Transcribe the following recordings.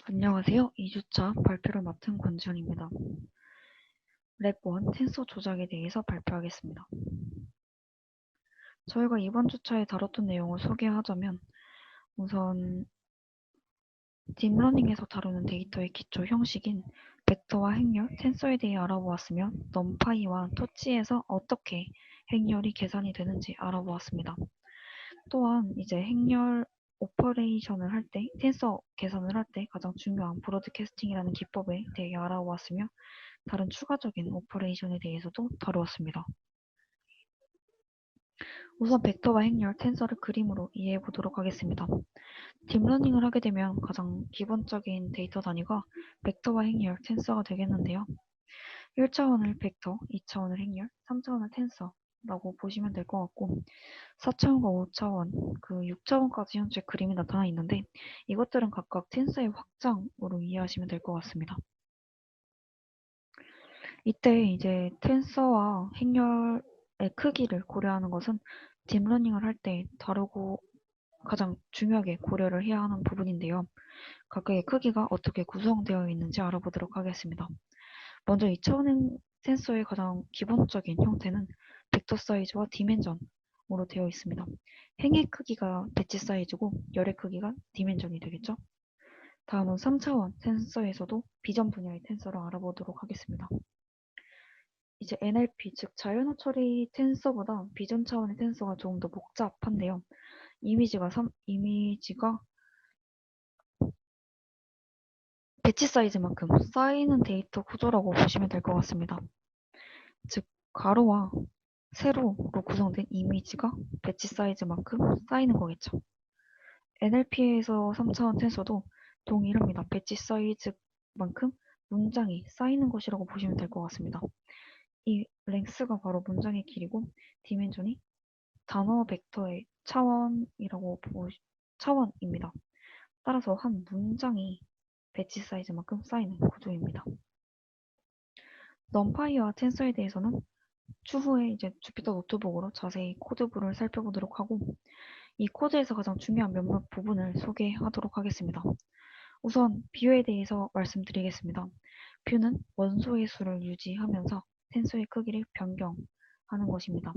안녕하세요. 2주차 발표를 맡은 권지현입니다. 랩1 텐서 조작에 대해서 발표하겠습니다. 저희가 이번 주차에 다뤘던 내용을 소개하자면 우선 딥러닝에서 다루는 데이터의 기초 형식인 벡터와 행렬, 텐서에 대해 알아보았으며 넘파이와 토치에서 어떻게 행렬이 계산이 되는지 알아보았습니다. 또한 이제 행렬 오퍼레이션을 할 때, 텐서 계산을 할 때 가장 중요한 브로드캐스팅이라는 기법에 대해 알아보았으며 다른 추가적인 오퍼레이션에 대해서도 다루었습니다. 우선 벡터와 행렬, 텐서를 그림으로 이해해 보도록 하겠습니다. 딥러닝을 하게 되면 가장 기본적인 데이터 단위가 벡터와 행렬, 텐서가 되겠는데요. 1차원을 벡터, 2차원을 행렬, 3차원을 텐서라고 보시면 될 것 같고 4차원과 5차원, 그 6차원까지 현재 그림이 나타나 있는데 이것들은 각각 텐서의 확장으로 이해하시면 될 것 같습니다. 이때 이제 텐서와 행렬의 크기를 고려하는 것은 딥러닝을 할 때 다루고 가장 중요하게 고려를 해야 하는 부분인데요. 각각의 크기가 어떻게 구성되어 있는지 알아보도록 하겠습니다. 먼저 2차원 텐서의 가장 기본적인 형태는 벡터 사이즈와 디멘전으로 되어 있습니다. 행의 크기가 배치 사이즈고 열의 크기가 디멘전이 되겠죠. 다음은 3차원 텐서에서도 비전 분야의 텐서를 알아보도록 하겠습니다. 이제 NLP, 즉 자연어 처리 텐서보다 비전 차원의 텐서가 조금 더 복잡한데요. 이미지가 배치 사이즈만큼 쌓이는 데이터 구조라고 보시면 될 것 같습니다. 즉 가로와 세로로 구성된 이미지가 배치 사이즈만큼 쌓이는 거겠죠. NLP에서 3차원 텐서도 동일합니다. 배치 사이즈만큼 문장이 쌓이는 것이라고 보시면 될 것 같습니다. 이 랭스가 바로 문장의 길이고 디멘전이 단어 벡터의 차원입니다. 따라서 한 문장이 배치 사이즈만큼 쌓이는 구조입니다. 넘파이와 텐서에 대해서는 추후에 이제 주피터 노트북으로 자세히 코드부를 살펴보도록 하고 이 코드에서 가장 중요한 몇몇 부분을 소개하도록 하겠습니다. 우선 뷰에 대해서 말씀드리겠습니다. 뷰는 원소의 수를 유지하면서 텐서의 크기를 변경하는 것입니다.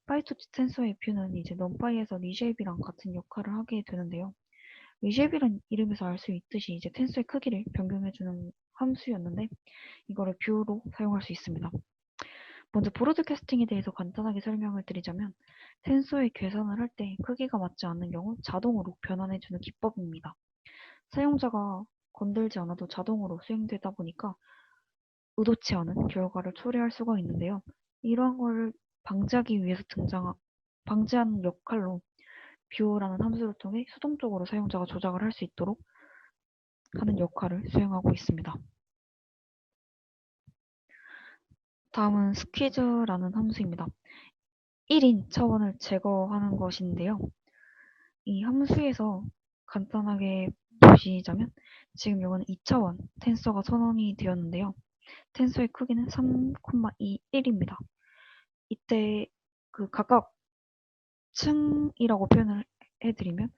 파이토치 텐서의 뷰는 이제 넘파이에서 리쉐입이랑 같은 역할을 하게 되는데요. 리쉐입이란 이름에서 알 수 있듯이 이제 텐서의 크기를 변경해주는 함수였는데 이거를 뷰로 사용할 수 있습니다. 먼저 브로드캐스팅에 대해서 간단하게 설명을 드리자면 텐서의 계산을 할 때 크기가 맞지 않는 경우 자동으로 변환해주는 기법입니다. 사용자가 건들지 않아도 자동으로 수행되다 보니까 의도치 않은 결과를 초래할 수가 있는데요. 이러한 걸 방지하기 위해서 방지하는 역할로 뷰라는 함수를 통해 수동적으로 사용자가 조작을 할 수 있도록 하는 역할을 수행하고 있습니다. 다음은 스퀴즈라는 함수입니다. 1인 차원을 제거하는 것인데요. 이 함수에서 간단하게 보시자면 지금 이거는 2차원 텐서가 선언이 되었는데요. 텐서의 크기는 3,21입니다. 이때 그 각각 층이라고 표현을 해드리면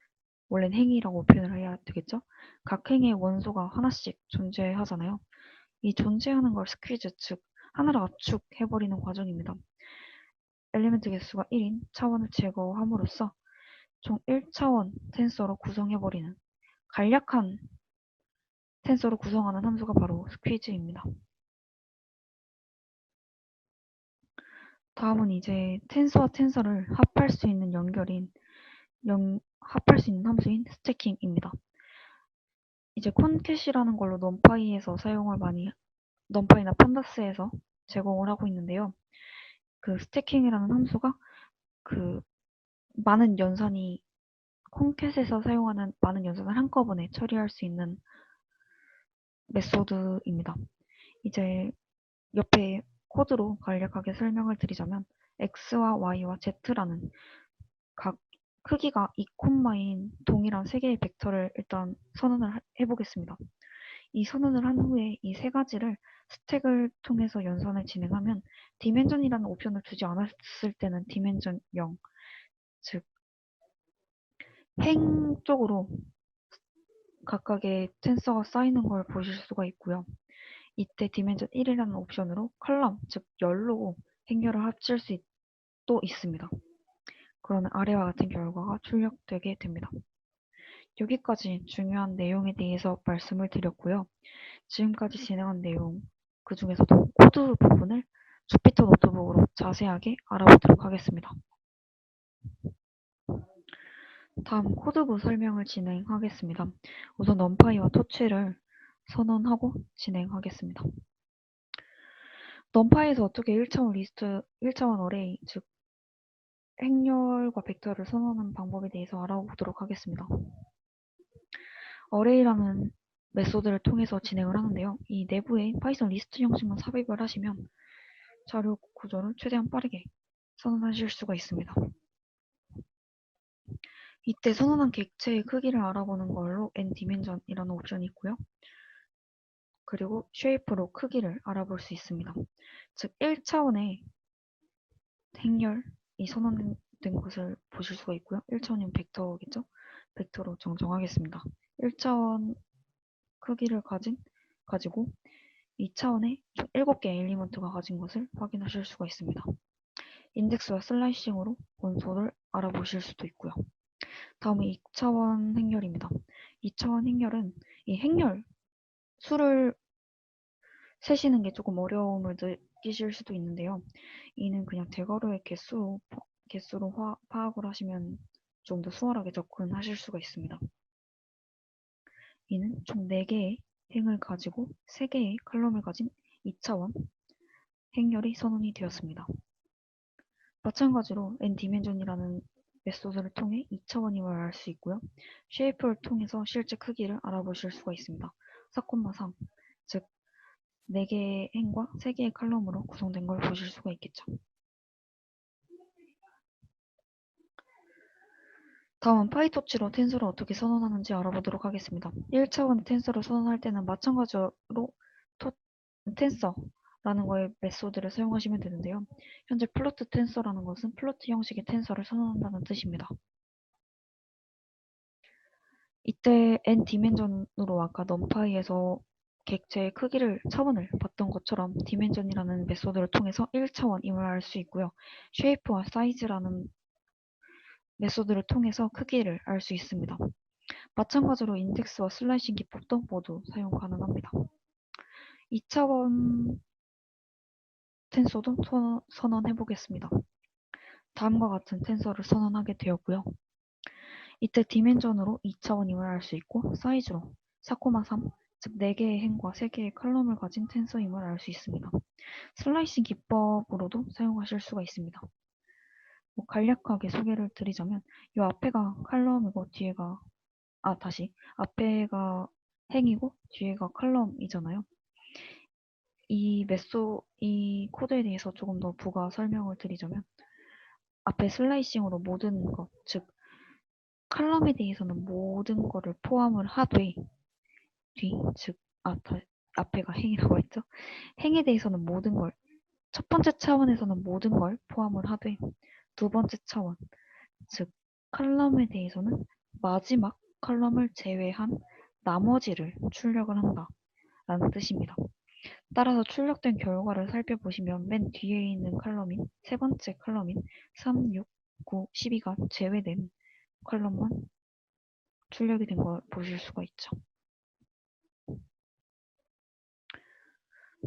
원래는 행이라고 표현을 해야 되겠죠. 각 행의 원소가 하나씩 존재하잖아요. 이 존재하는 걸 스퀴즈, 즉 하나로 압축해버리는 과정입니다. 엘리멘트 개수가 1인 차원을 제거함으로써 총 1차원 텐서로 구성해버리는 간략한 텐서로 구성하는 함수가 바로 스퀴즈입니다. 다음은 이제 텐서와 텐서를 합할 수 있는 합할 수 있는 함수인 스태킹입니다. 이제 콘캣이라는 걸로 넘파이나 판다스에서 제공을 하고 있는데요. 그 스태킹이라는 함수가 그 많은 연산이 콘캣에서 사용하는 많은 연산을 한꺼번에 처리할 수 있는 메소드입니다. 이제 옆에 코드로 간략하게 설명을 드리자면 x와 y와 z라는 각 크기가 2콤마인 동일한 세 개의 벡터를 일단 선언을 해보겠습니다. 이 선언을 한 후에 이 세 가지를 스택을 통해서 연산을 진행하면 디멘전이라는 옵션을 주지 않았을 때는 디멘전 0, 즉 행 쪽으로 각각의 텐서가 쌓이는 걸 보실 수가 있고요. 이때 디멘전 1이라는 옵션으로 컬럼, 즉 열로 행렬을 합칠 수도 있습니다. 그러면 아래와 같은 결과가 출력되게 됩니다. 여기까지 중요한 내용에 대해서 말씀을 드렸고요. 지금까지 진행한 내용, 그 중에서도 코드 부분을 주피터 노트북으로 자세하게 알아보도록 하겠습니다. 다음 코드부 설명을 진행하겠습니다. 우선 넘파이와 토치를 선언하고 진행하겠습니다. 넘파이에서 어떻게 1차원 리스트, 1차원 어레이, 즉 행렬과 벡터를 선언하는 방법에 대해서 알아보도록 하겠습니다. 어레이라는 메소드를 통해서 진행을 하는데요. 이 내부에 파이썬 리스트 형식만 삽입을 하시면 자료 구조를 최대한 빠르게 선언하실 수가 있습니다. 이때 선언한 객체의 크기를 알아보는 걸로 ndimension이라는 옵션이 있고요. 그리고 쉐이프로 크기를 알아볼 수 있습니다. 즉 1차원의 행렬이 선언된 것을 보실 수가 있고요. 1차원이면 벡터겠죠? 벡터로 정정하겠습니다. 1차원 크기를 가지고 2차원의 총 7개의 엘리먼트가 가진 것을 확인하실 수가 있습니다. 인덱스와 슬라이싱으로 원소를 알아보실 수도 있고요. 다음은 2차원 행렬입니다. 2차원 행렬은 이 행렬 수를 세시는 게 조금 어려움을 느끼실 수도 있는데요. 이는 그냥 대괄호의 개수로 파악을 하시면 좀 더 수월하게 접근하실 수가 있습니다. 이는 총 4개의 행을 가지고 3개의 칼럼을 가진 2차원 행렬이 선언이 되었습니다. 마찬가지로 ndimension이라는 메소드를 통해 2차원임을 알 수 있고요. 쉐이프를 통해서 실제 크기를 알아보실 수가 있습니다. 4,3, 즉 4개의 행과 3개의 칼럼으로 구성된 걸 보실 수가 있겠죠. 다음은 파이토치로 텐서를 어떻게 선언하는지 알아보도록 하겠습니다. 1차원 텐서를 선언할 때는 마찬가지로 텐서라는 거의 메소드를 사용하시면 되는데요. 현재 플로트 텐서라는 것은 플로트 형식의 텐서를 선언한다는 뜻입니다. 이때 n디멘전으로 아까 넘파이에서 객체의 크기를 차원을 봤던 것처럼 디멘전이라는 메소드를 통해서 1차원임을 알 수 있고요. 쉐이프와 사이즈라는 메소드를 통해서 크기를 알 수 있습니다. 마찬가지로 인덱스와 슬라이싱 기법도 모두 사용 가능합니다. 2차원 텐서도 선언해 보겠습니다. 다음과 같은 텐서를 선언하게 되었고요. 이때 디멘전으로 2차원임을 알 수 있고 사이즈로 4,3, 즉 4개의 행과 3개의 칼럼을 가진 텐서임을 알 수 있습니다. 슬라이싱 기법으로도 사용하실 수가 있습니다. 간략하게 소개를 드리자면 이 앞에가 칼럼이고 뒤에가 앞에가 행이고 뒤에가 칼럼이잖아요. 이 코드에 대해서 조금 더 부가 설명을 드리자면 앞에 슬라이싱으로 모든 것, 즉 칼럼에 대해서는 모든 거를 포함을 하되 앞에가 행이라고 했죠. 행에 대해서는 모든 걸, 첫 번째 차원에서는 모든 걸 포함을 하되 두 번째 차원, 즉 칼럼에 대해서는 마지막 칼럼을 제외한 나머지를 출력을 한다 라는 뜻입니다. 따라서 출력된 결과를 살펴보시면 맨 뒤에 있는 칼럼인 세 번째 칼럼인 3, 6, 9, 12가 제외된 칼럼만 출력이 된 걸 보실 수가 있죠.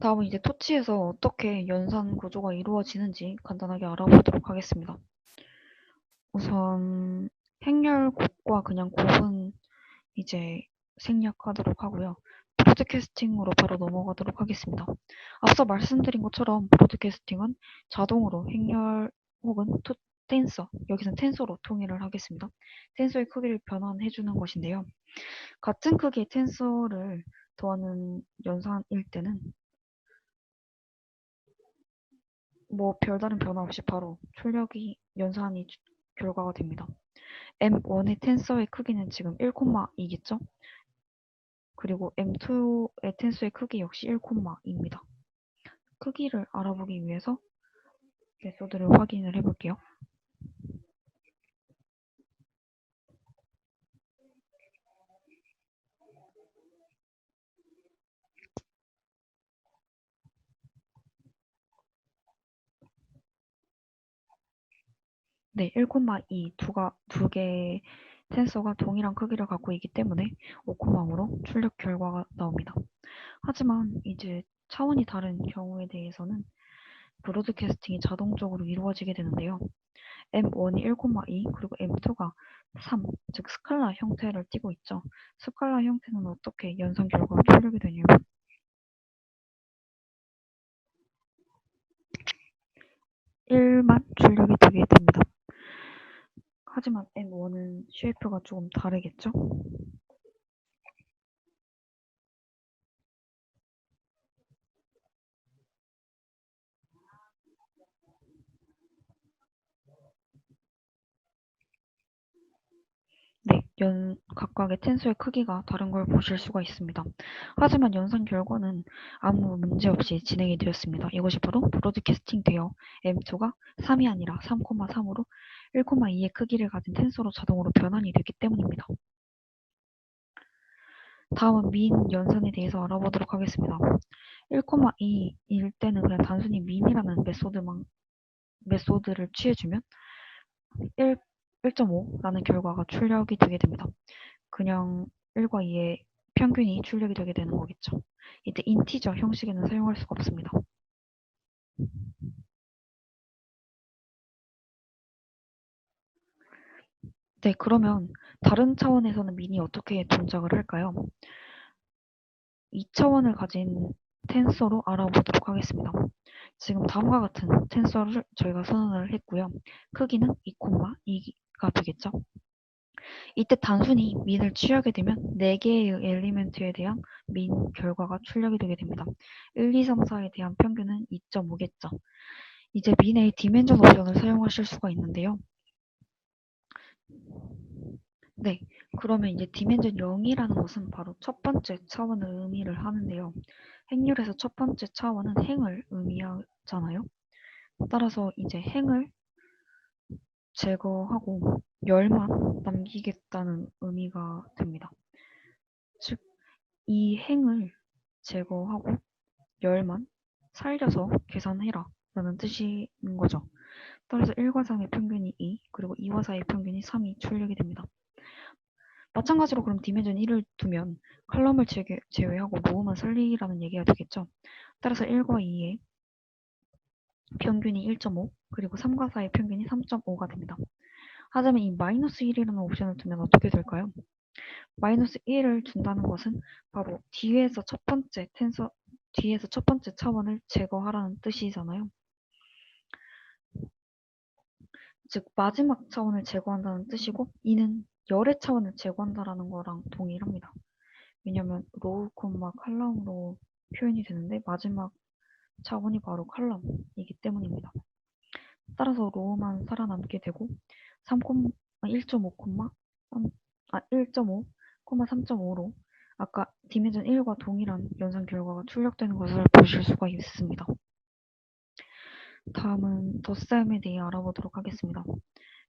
다음은 이제 토치에서 어떻게 연산 구조가 이루어지는지 간단하게 알아보도록 하겠습니다. 우선 행렬곡과 그냥 곡은 이제 생략하도록 하고요. 브로드캐스팅으로 바로 넘어가도록 하겠습니다. 앞서 말씀드린 것처럼 브로드캐스팅은 자동으로 행렬 혹은 텐서, 여기서는 텐서로 통일을 하겠습니다. 텐서의 크기를 변환해주는 것인데요. 같은 크기의 텐서를 더하는 연산일 때는 별다른 변화 없이 바로 연산이 결과가 됩니다. M1의 텐서의 크기는 지금 1,2겠죠? 그리고 M2의 텐서의 크기 역시 1,2입니다. 크기를 알아보기 위해서 메소드를 확인을 해볼게요. 네, 1,2 두 개의 센서가 동일한 크기를 갖고 있기 때문에 5,5로 출력 결과가 나옵니다. 하지만 이제 차원이 다른 경우에 대해서는 브로드캐스팅이 자동적으로 이루어지게 되는데요. M1이 1,2 그리고 M2가 3, 즉 스칼라 형태를 띠고 있죠. 스칼라 형태는 어떻게 연산 결과가 출력이 되냐면 1만 출력이 되게 됩니다. 하지만 M1은 쉐이프가 조금 다르겠죠? 네, 각각의 텐수의 크기가 다른 걸 보실 수가 있습니다. 하지만 연산 결과는 아무 문제 없이 진행이 되었습니다. 이것이 바로 브로드캐스팅 되어 M2가 3이 아니라 3,3으로 1,2의 크기를 가진 텐서로 자동으로 변환이 되기 때문입니다. 다음은 민 연산에 대해서 알아보도록 하겠습니다. 1,2일 때는 그냥 단순히 민이라는 메소드를 취해주면 1.5라는 결과가 출력이 되게 됩니다. 그냥 1과 2의 평균이 출력이 되게 되는 거겠죠. 이때 인티저 형식에는 사용할 수가 없습니다. 네, 그러면 다른 차원에서는 민이 어떻게 동작을 할까요? 2차원을 가진 텐서로 알아보도록 하겠습니다. 지금 다음과 같은 텐서를 저희가 선언을 했고요. 크기는 2,2가 되겠죠. 이때 단순히 민을 취하게 되면 4개의 엘리멘트에 대한 민 결과가 출력이 되게 됩니다. 1, 2, 3, 4에 대한 평균은 2.5겠죠. 이제 민의 디멘전 옵션을 사용하실 수가 있는데요. 네, 그러면 이제 디멘전 0이라는 것은 바로 첫 번째 차원을 의미를 하는데요. 행렬에서 첫 번째 차원은 행을 의미하잖아요. 따라서 이제 행을 제거하고 열만 남기겠다는 의미가 됩니다. 즉, 이 행을 제거하고 열만 살려서 계산해라 라는 뜻인 거죠. 따라서 1과 3의 평균이 2, 그리고 2와 4의 평균이 3이 출력이 됩니다. 마찬가지로 그럼 디멘전 1을 두면 칼럼을 제외하고 로우만 살리라는 얘기가 되겠죠. 따라서 1과 2의 평균이 1.5, 그리고 3과 4의 평균이 3.5가 됩니다. 하지만 이 마이너스 1이라는 옵션을 두면 어떻게 될까요? 마이너스 1을 둔다는 것은 바로 뒤에서 첫 번째 차원을 제거하라는 뜻이잖아요. 즉 마지막 차원을 제거한다는 뜻이고 이는 열의 차원을 제거한다라는 거랑 동일합니다. 왜냐하면 로우 콤마 칼럼으로 표현이 되는데 마지막 차원이 바로 칼럼이기 때문입니다. 따라서 로우만 살아남게 되고 1.5, 1.5, 3.5로 아까 디멘전 1과 동일한 연산 결과가 출력되는 것을 보실 수가 있습니다. 다음은 덧셈에 대해 알아보도록 하겠습니다.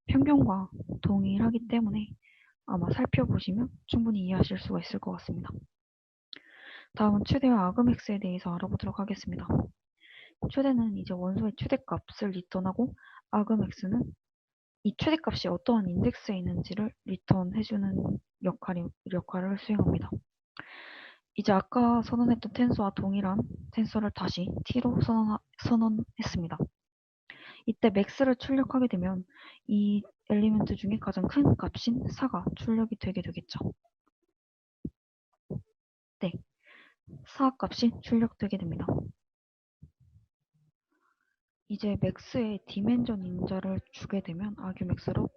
평균과 동일하기 때문에 아마 살펴보시면 충분히 이해하실 수가 있을 것 같습니다. 다음은 최대와 아그맥스에 대해서 알아보도록 하겠습니다. 최대는 이제 원소의 최대값을 리턴하고 아그맥스는 이 최대값이 어떠한 인덱스에 있는지를 리턴해주는 역할을 수행합니다. 이제 아까 선언했던 텐서와 동일한 텐서를 다시 t로 선언했습니다. 이때 맥스를 출력하게 되면 이 엘리멘트 중에 가장 큰 값인 4가 출력이 되게 되겠죠. 네, 4 값이 출력되게 됩니다. 이제 맥스에 디멘전 인자를 주게 되면 아규맥스도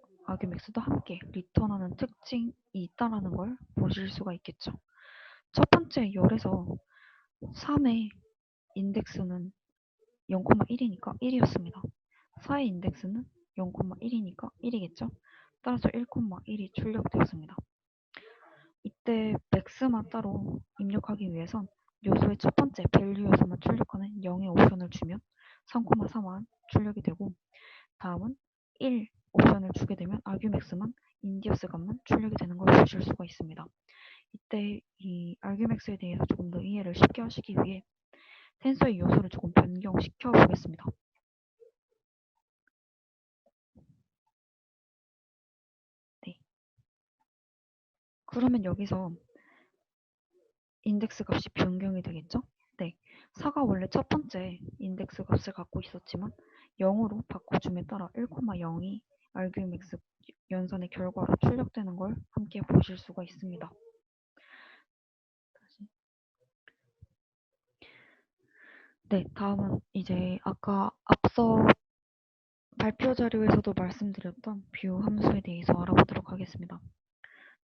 함께 리턴하는 특징이 있다는 걸 보실 수가 있겠죠. 첫 번째 열에서 3의 인덱스는 0,1이니까 1이었습니다. 4의 인덱스는 0,1이니까 1이겠죠. 따라서 1,1이 출력되었습니다. 이때 맥스만 따로 입력하기 위해선 요소의 첫 번째 밸류 요소만 출력하는 0의 옵션을 주면 3,3만 출력이 되고 다음은 1 옵션을 주게 되면 아규맥스만 인디어스 값만 출력이 되는 걸 보실 수가 있습니다. 이때 이 argmax에 대해서 조금 더 이해를 쉽게 하시기 위해 텐서의 요소를 조금 변경시켜 보겠습니다. 네. 그러면 여기서 인덱스 값이 변경이 되겠죠? 네. 4가 원래 첫 번째 인덱스 값을 갖고 있었지만 0으로 바꿔줌에 따라 1,0이 argmax 연산의 결과로 출력되는 걸 함께 보실 수가 있습니다. 네, 다음은 이제 아까 앞서 발표 자료에서도 말씀드렸던 뷰 함수에 대해서 알아보도록 하겠습니다.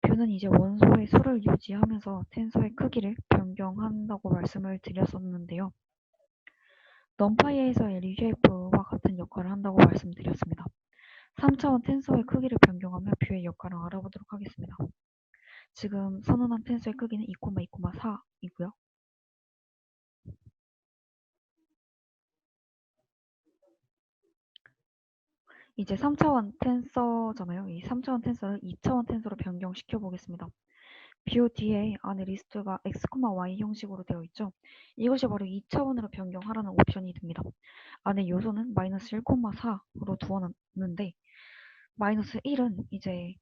뷰는 이제 원소의 수를 유지하면서 텐서의 크기를 변경한다고 말씀을 드렸었는데요. numpy에서의 reshape와 같은 역할을 한다고 말씀드렸습니다. 3차원 텐서의 크기를 변경하며 뷰의 역할을 알아보도록 하겠습니다. 지금 선언한 텐서의 크기는 2,2,4이고요. 이제 3차원 텐서잖아요. 이 3차원 텐서를 2차원 텐서로 변경시켜 보겠습니다. 뷰 뒤에 안에 리스트가 x, y 형식으로 되어 있죠. 이것이 바로 2차원으로 변경하라는 옵션이 됩니다. 안에 요소는 마이너스 1,4로 두어놨는데 마이너스 1은 이제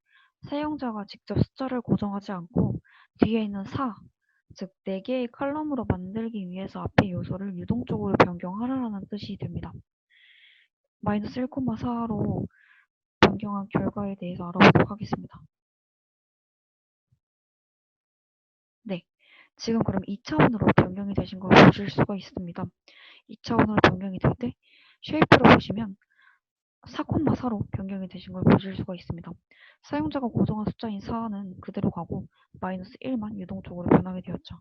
사용자가 직접 숫자를 고정하지 않고 뒤에 있는 4, 즉 4개의 칼럼으로 만들기 위해서 앞의 요소를 유동적으로 변경하라는 뜻이 됩니다. 마이너스 1,4로 변경한 결과에 대해서 알아보도록 하겠습니다. 네, 지금 그럼 2차원으로 변경이 되신 걸 보실 수가 있습니다. 2차원으로 변경이 될 때 쉐이프를 보시면 4,4로 변경이 되신 걸 보실 수가 있습니다. 사용자가 고정한 숫자인 4는 그대로 가고 마이너스 1만 유동적으로 변하게 되었죠.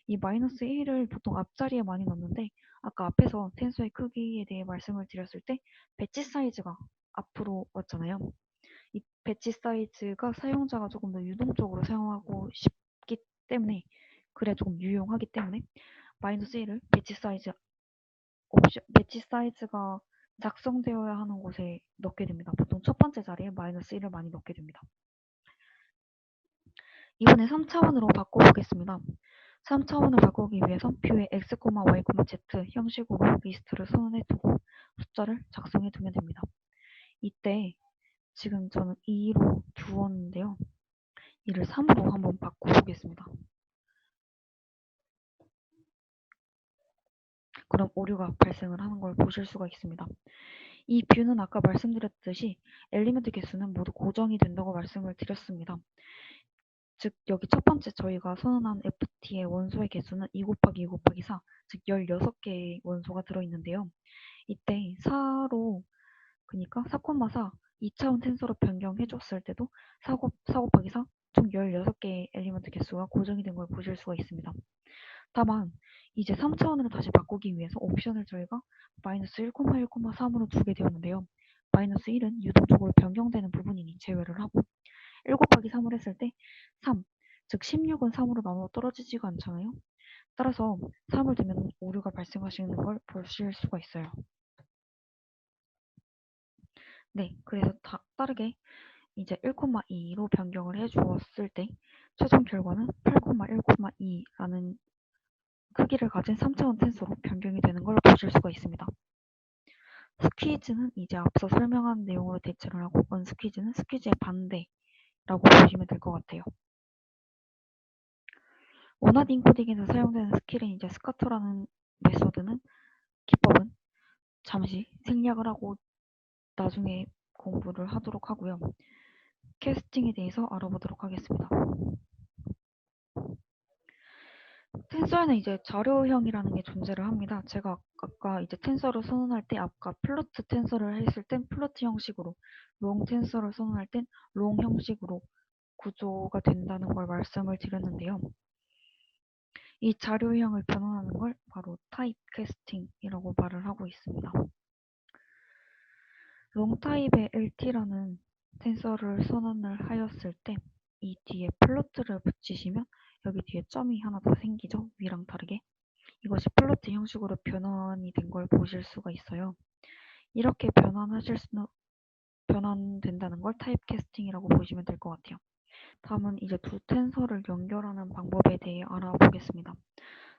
이 마이너스 1을 보통 앞자리에 많이 넣는데 아까 앞에서 텐서의 크기에 대해 말씀을 드렸을 때 배치 사이즈가 앞으로 왔잖아요. 이 배치 사이즈가 사용자가 조금 더 유동적으로 사용하고 싶기 때문에 그래 조금 유용하기 때문에 마이너스 1을 배치 사이즈 옵션, 배치 사이즈가 작성되어야 하는 곳에 넣게 됩니다. 보통 첫 번째 자리에 마이너스 1을 많이 넣게 됩니다. 이번에 3차원으로 바꿔보겠습니다. 3차원을 바꾸기 위해서 뷰에 x, y, z 형식으로 리스트를 선언해 두고 숫자를 작성해 두면 됩니다. 이때 지금 저는 2로 두었는데요. 이를 3으로 한번 바꿔보겠습니다. 그럼 오류가 발생을 하는 걸 보실 수가 있습니다. 이 뷰는 아까 말씀드렸듯이 엘리멘트 개수는 모두 고정이 된다고 말씀을 드렸습니다. 즉 여기 첫 번째 저희가 선언한 FT의 원소의 개수는 2 곱하기 2 곱하기 4, 즉 16개의 원소가 들어있는데요. 이때 4로 그러니까 4,4 2차원 텐서로 변경해 줬을 때도 4 곱하기 4, 총 16개의 엘리먼트 개수가 고정이 된 걸 보실 수가 있습니다. 다만 이제 3차원으로 다시 바꾸기 위해서 옵션을 저희가 마이너스 1,1,3으로 두게 되었는데요. 마이너스 1은 유동적으로 변경되는 부분이니 제외를 하고 1 곱하기 3을 했을 때 3, 즉 16은 3으로 나눠 떨어지지가 않잖아요. 따라서 3을 두면 오류가 발생하시는 걸 보실 수가 있어요. 네, 그래서 따르게 이제 1,2로 변경을 해주었을 때 최종 결과는 8,1,2라는 크기를 가진 3차원 텐서로 변경이 되는 걸 보실 수가 있습니다. 스퀴즈는 이제 앞서 설명한 내용으로 대체를 하고 언스퀴즈는 스퀴즈의 반대라고 보시면 될 것 같아요. 원하드 인코딩에서 사용되는 스킬은 이제 스카터라는 메소드는 기법은 잠시 생략을 하고 나중에 공부를 하도록 하고요. 캐스팅에 대해서 알아보도록 하겠습니다. 텐서에는 이제 자료형이라는 게 존재를 합니다. 제가 아까 이제 텐서를 선언할 때 아까 플로트 텐서를 했을 땐 플로트 형식으로, 롱 텐서를 선언할 땐 롱 형식으로 구조가 된다는 걸 말씀을 드렸는데요. 이 자료형을 변환하는 걸 바로 타입 캐스팅이라고 말을 하고 있습니다. 롱 타입의 LT라는 텐서를 선언을 하였을 때 이 뒤에 플로트를 붙이시면 여기 뒤에 점이 하나 더 생기죠. 위랑 다르게. 이것이 플로트 형식으로 변환이 된 걸 보실 수가 있어요. 이렇게 변환된다는 걸 타입 캐스팅이라고 보시면 될 것 같아요. 다음은 이제 두 텐서를 연결하는 방법에 대해 알아보겠습니다.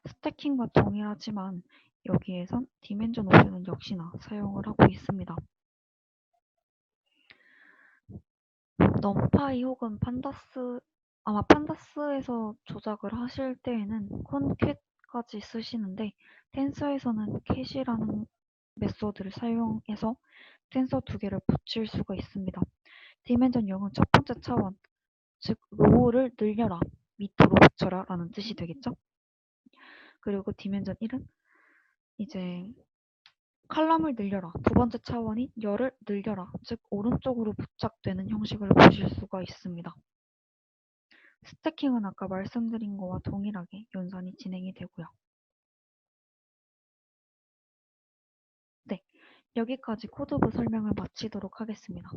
스태킹과 동일하지만 여기에선 디멘전 옵션은 역시나 사용을 하고 있습니다. 넘파이 혹은 판다스, 아마 판다스에서 조작을 하실 때에는 콘캣까지 쓰시는데 텐서에서는 캣이라는 메소드를 사용해서 텐서 두 개를 붙일 수가 있습니다. 디멘전 0은 첫 번째 차원, 즉 로우를 늘려라, 밑으로 붙여라 라는 뜻이 되겠죠. 그리고 디멘전 1은 이제 칼럼을 늘려라, 두 번째 차원인 열을 늘려라, 즉 오른쪽으로 부착되는 형식을 보실 수가 있습니다. 스태킹은 아까 말씀드린 거와 동일하게 연산이 진행이 되고요. 네, 여기까지 코드부 설명을 마치도록 하겠습니다.